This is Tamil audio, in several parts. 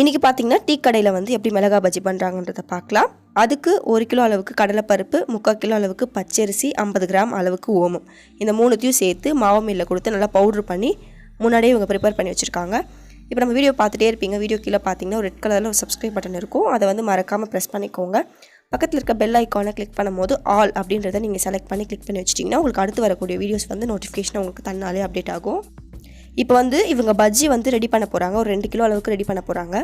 இன்றைக்கி பார்த்தீங்கன்னா டீ கடையில் வந்து எப்படி மிளகாய் பஜ்ஜி பண்ணுறாங்கன்றதை பார்க்கலாம். அதுக்கு 1 கிலோ அளவுக்கு கடலைப்பருப்பு, 3/4 கிலோ அளவுக்கு பச்சரிசி, 50 கிராம் அளவுக்கு ஓமம், இந்த 3த்தையும் சேர்த்து மாவு மில்லில் கொடுத்து நல்லா பவுட்ரு பண்ணி முன்னாடியே இவங்க ப்ரிப்பேர் பண்ணி வச்சுருக்காங்க. இப்போ நம்ம வீடியோ பார்த்துட்டே இருப்பீங்க. வீடியோ கீழே பார்த்தீங்கன்னா ஒரு ரெட் கலரில் ஒரு சப்ஸ்கிரைப் பட்டன் இருக்கும். அதை வந்து மறக்காமல் ப்ரெஸ் பண்ணிக்கோங்க. பக்கத்தில் இருக்க பெல் ஐக்கானை கிளிக் பண்ணும்போது ஆல் அப்படின்றத நீங்கள் செலக்ட் பண்ணி கிளிக் பண்ணி வச்சிட்டிங்கன்னா உங்களுக்கு அடுத்து வரக்கூடிய வீடியோஸ் வந்து நோட்டிஃபிகேஷன் உங்களுக்கு தன்னாலே அப்டேட் ஆகும். இப்போ வந்து இவங்க பஜ்ஜி வந்து ரெடி பண்ண போகிறாங்க. ஒரு 2 கிலோ அளவுக்கு ரெடி பண்ண போகிறாங்க.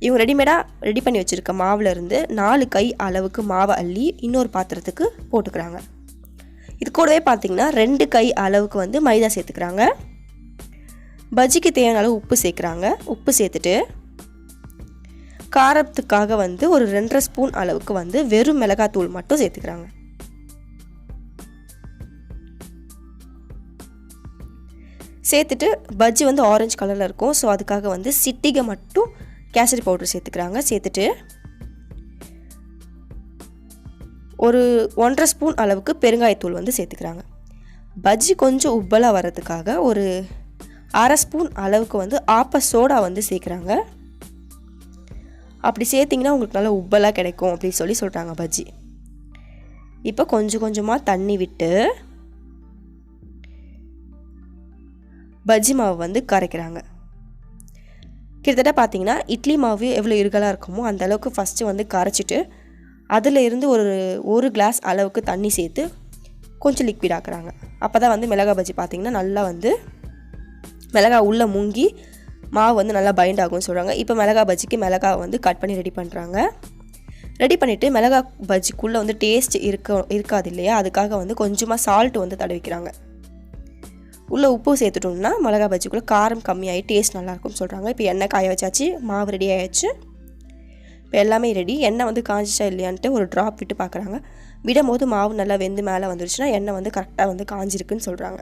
இவங்க ரெடிமேடாக ரெடி பண்ணி வச்சுருக்க மாவுலேருந்து 4 கை அளவுக்கு மாவை அள்ளி இன்னொரு பாத்திரத்துக்கு போட்டுக்கிறாங்க. இது கூடவே பார்த்திங்கன்னா 2 கை அளவுக்கு வந்து மைதா சேர்த்துக்கிறாங்க. பஜ்ஜிக்கு தேவையான அளவு உப்பு சேர்க்குறாங்க. உப்பு சேர்த்துட்டு காரத்துக்காக வந்து ஒரு 2.5 ஸ்பூன் அளவுக்கு வந்து வெறும் மிளகாத்தூள் மட்டும் சேர்த்துக்கிறாங்க. சேர்த்துட்டு பஜ்ஜி வந்து ஆரஞ்சு கலரில் இருக்கும். ஸோ அதுக்காக வந்து சிட்டிகை மட்டும் கேசரி பவுடர் சேர்த்துக்கிறாங்க. சேர்த்துட்டு ஒரு 1.5 ஸ்பூன் அளவுக்கு பெருங்காயத்தூள் வந்து சேர்த்துக்கிறாங்க. பஜ்ஜி கொஞ்சம் உப்பலாக வர்றதுக்காக ஒரு 1/2 ஸ்பூன் அளவுக்கு வந்து ஆப்ப சோடா வந்து சேர்க்குறாங்க. அப்படி சேர்த்திங்கன்னா உங்களுக்கு நல்லா உப்பலாக கிடைக்கும் அப்படின்னு சொல்கிறாங்க பஜ்ஜி. இப்போ கொஞ்சம் கொஞ்சமாக தண்ணி விட்டு பஜ்ஜி மாவு வந்து கரைக்கிறாங்க. கிட்டத்தட்ட பார்த்தீங்கன்னா இட்லி மாவு எவ்வளோ இருகலாக இருக்குமோ அந்த அளவுக்கு ஃபஸ்ட்டு வந்து கரைச்சிட்டு அதில் இருந்து ஒரு கிளாஸ் அளவுக்கு தண்ணி சேர்த்து கொஞ்சம் லிக்விட் ஆக்குறாங்க. அப்போ தான் வந்து மிளகாய் பஜ்ஜி பார்த்திங்கன்னா நல்லா வந்து மிளகாய் உள்ளே முங்கி மாவு வந்து நல்லா பைண்ட் ஆகும்னு சொல்கிறாங்க. இப்போ மிளகாய் பஜ்ஜிக்கு மிளகாய் வந்து கட் பண்ணி ரெடி பண்ணுறாங்க. ரெடி பண்ணிவிட்டு மிளகாய் பஜ்ஜிக்குள்ளே வந்து டேஸ்ட் இருக்காது இல்லையா, அதுக்காக வந்து கொஞ்சமாக சால்ட் வந்து தடவிக்கிறாங்க. உள்ளே உப்பு சேர்த்துட்டோம்னா மிளகாய் பஜ்ஜிக்குள்ளே காரம் கம்மியாகி டேஸ்ட் நல்லாயிருக்கும்னு சொல்கிறாங்க. இப்போ எண்ணெய் காய வச்சாச்சு, மாவு ரெடி ஆகிடுச்சு. இப்போ எல்லாமே ரெடி. எண்ணெய் வந்து காஞ்சிச்சா இல்லையான்ட்டு ஒரு ட்ராப் விட்டு பார்க்குறாங்க. விடும்போது மாவு நல்லா வெந்து மேலே வந்துருச்சுன்னா எண்ணெய் வந்து கரெக்டாக வந்து காஞ்சிருக்குன்னு சொல்கிறாங்க.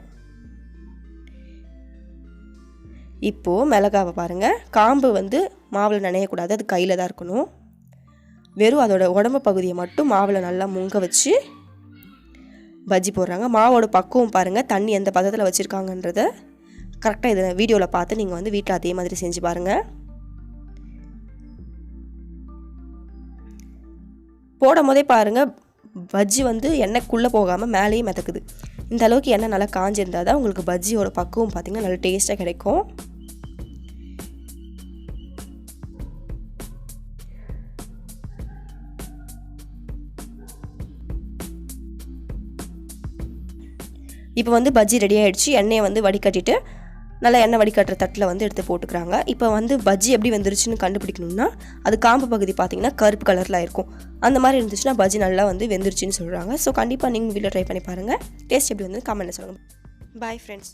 இப்போது மிளகாவை பாருங்கள், காம்பு வந்து மாவில் நனையக்கூடாது, அது கையில் தான் இருக்கணும். வெறும் அதோட உடம்பு பகுதியை மட்டும் மாவில் நல்லா முங்க வச்சு பஜ்ஜி போடுறாங்க. மாவோட பக்குவம் பாருங்கள், தண்ணி எந்த பதத்தில் வச்சுருக்காங்கன்றத கரெக்டாக இதை வீடியோவில் பார்த்து நீங்கள் வந்து வீட்டில் அதே மாதிரி செஞ்சு பாருங்கள். போடும் போதே பாருங்கள் பஜ்ஜி வந்து எண்ணெய்க்குள்ளே போகாமல் மேலேயே மிதக்குது. இந்த அளவுக்கு எண்ணெய் நல்லா காஞ்சிருந்தால் தான் உங்களுக்கு பஜ்ஜியோட பக்குவம் பார்த்திங்கன்னா நல்லா டேஸ்ட்டாக கிடைக்கும். இப்போ வந்து பஜ்ஜி ரெடி ஆகிடுச்சு. எண்ணெயை வந்து வடிகட்டிட்டு நல்லா எண்ணெய் வடிகட்டுற தட்டில் வந்து எடுத்து போட்டுக்கிறாங்க. இப்போ வந்து பஜ்ஜி எப்படி வந்துருச்சுன்னு கண்டுபிடிக்கணும்னா அது காம்பு பகுதி பார்த்திங்கன்னா கருப்பு கலரில் இருக்கும். அந்த மாதிரி இருந்துச்சுன்னா பஜ்ஜி நல்லா வந்து வெந்துருச்சுன்னு சொல்கிறாங்க. ஸோ கண்டிப்பாக நீங்கள் வீட்டில் ட்ரை பண்ணி பாருங்கள். டேஸ்ட் எப்படி வந்து கமெண்ட்டில் சொல்லுங்கள். Bye friends.